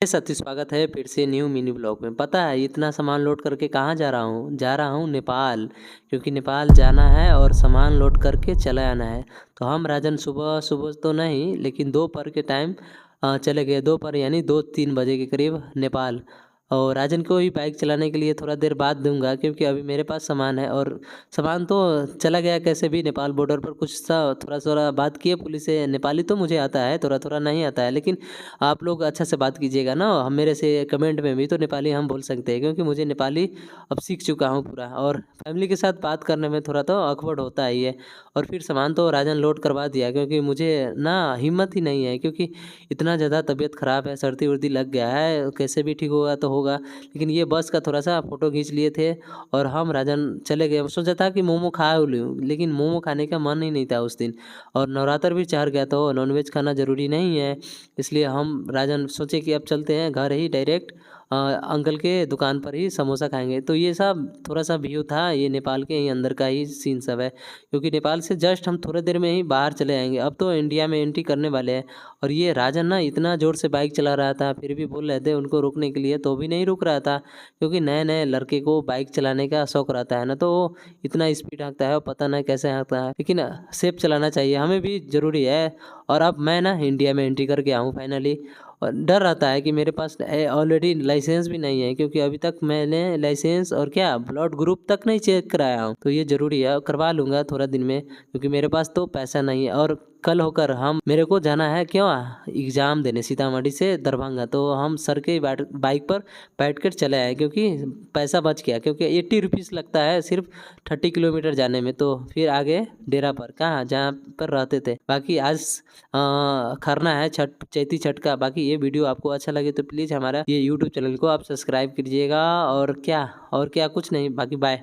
सत्य स्वागत है फिर से न्यू मिनी ब्लॉग में। पता है इतना सामान लोड करके कहाँ जा रहा हूँ नेपाल, क्योंकि नेपाल जाना है और सामान लोड करके चला आना है। तो हम राजन सुबह सुबह तो नहीं लेकिन दोपहर के टाइम चले गए, दोपहर यानी 2-3 बजे के करीब नेपाल। और राजन को ही बाइक चलाने के लिए थोड़ा देर बाद दूंगा, क्योंकि अभी मेरे पास सामान है और सामान तो चला गया कैसे भी नेपाल बॉर्डर पर। कुछ सा थोड़ा थोड़ा बात किए पुलिस से। नेपाली तो मुझे आता है, थोड़ा थोड़ा नहीं आता है, लेकिन आप लोग अच्छा से बात कीजिएगा ना। हम मेरे से कमेंट में भी तो नेपाली हम बोल सकते हैं, क्योंकि मुझे नेपाली अब सीख चुका हूँ पूरा। और फैमिली के साथ बात करने में थोड़ा तो ऑकवर्ड होता ही है। और फिर सामान तो राजन लोड करवा दिया, क्योंकि मुझे ना हिम्मत ही नहीं है, क्योंकि इतना ज़्यादा तबीयत ख़राब है, सर्दी वर्दी लग गया है। कैसे भी ठीक होगा तो होगा। लेकिन ये बस का थोड़ा सा फ़ोटो खींच लिए थे और हम राजन चले गए। सोचा था कि मोमो खा लूँ, लेकिन मोमो खाने का मन ही नहीं था उस दिन। और नवरात्र भी चढ़ गया तो नॉनवेज खाना ज़रूरी नहीं है, इसलिए हम राजन सोचे कि अब चलते हैं घर ही डायरेक्ट अंकल के दुकान पर ही समोसा खाएंगे। तो ये सब थोड़ा सा व्यू था, ये नेपाल के ही अंदर का ही सीन सब है, क्योंकि नेपाल से जस्ट हम थोड़ी देर में ही बाहर चले आएंगे। अब तो इंडिया में एंट्री करने वाले हैं। और ये राजन ना इतना ज़ोर से बाइक चला रहा था, फिर भी बोल रहे थे उनको रुकने के लिए, तो भी नहीं रुक रहा था। क्योंकि नए नए लड़के को बाइक चलाने का शौक रहता है ना, तो वो इतना स्पीड हाँकता है और पता नहीं कैसे हाँकता है। लेकिन सेफ चलाना चाहिए, हमें भी ज़रूरी है। और अब मैं ना इंडिया में एंट्री करके आऊँ फाइनली। और डर रहता है कि मेरे पास ऑलरेडी लाइसेंस भी नहीं है, क्योंकि अभी तक मैंने लाइसेंस और क्या ब्लड ग्रुप तक नहीं चेक कराया हूँ। तो ये ज़रूरी है, करवा लूँगा थोड़ा दिन में, क्योंकि मेरे पास तो पैसा नहीं है। और कल होकर हम मेरे को जाना है क्यों एग्ज़ाम देने सीतामढ़ी से दरभंगा। तो हम सर के बाइक पर बैठ कर चले आए, क्योंकि पैसा बच गया। क्योंकि 80 रुपीज़ लगता है सिर्फ 30 किलोमीटर जाने में। तो फिर आगे डेरा पर कहाँ जहाँ पर रहते थे। बाकी आज खरना है छठ, चैती छठ का। बाकी ये वीडियो आपको अच्छा लगे तो प्लीज़ हमारा ये यूट्यूब चैनल को आप सब्सक्राइब कीजिएगा। और क्या कुछ नहीं, बाकी बाय।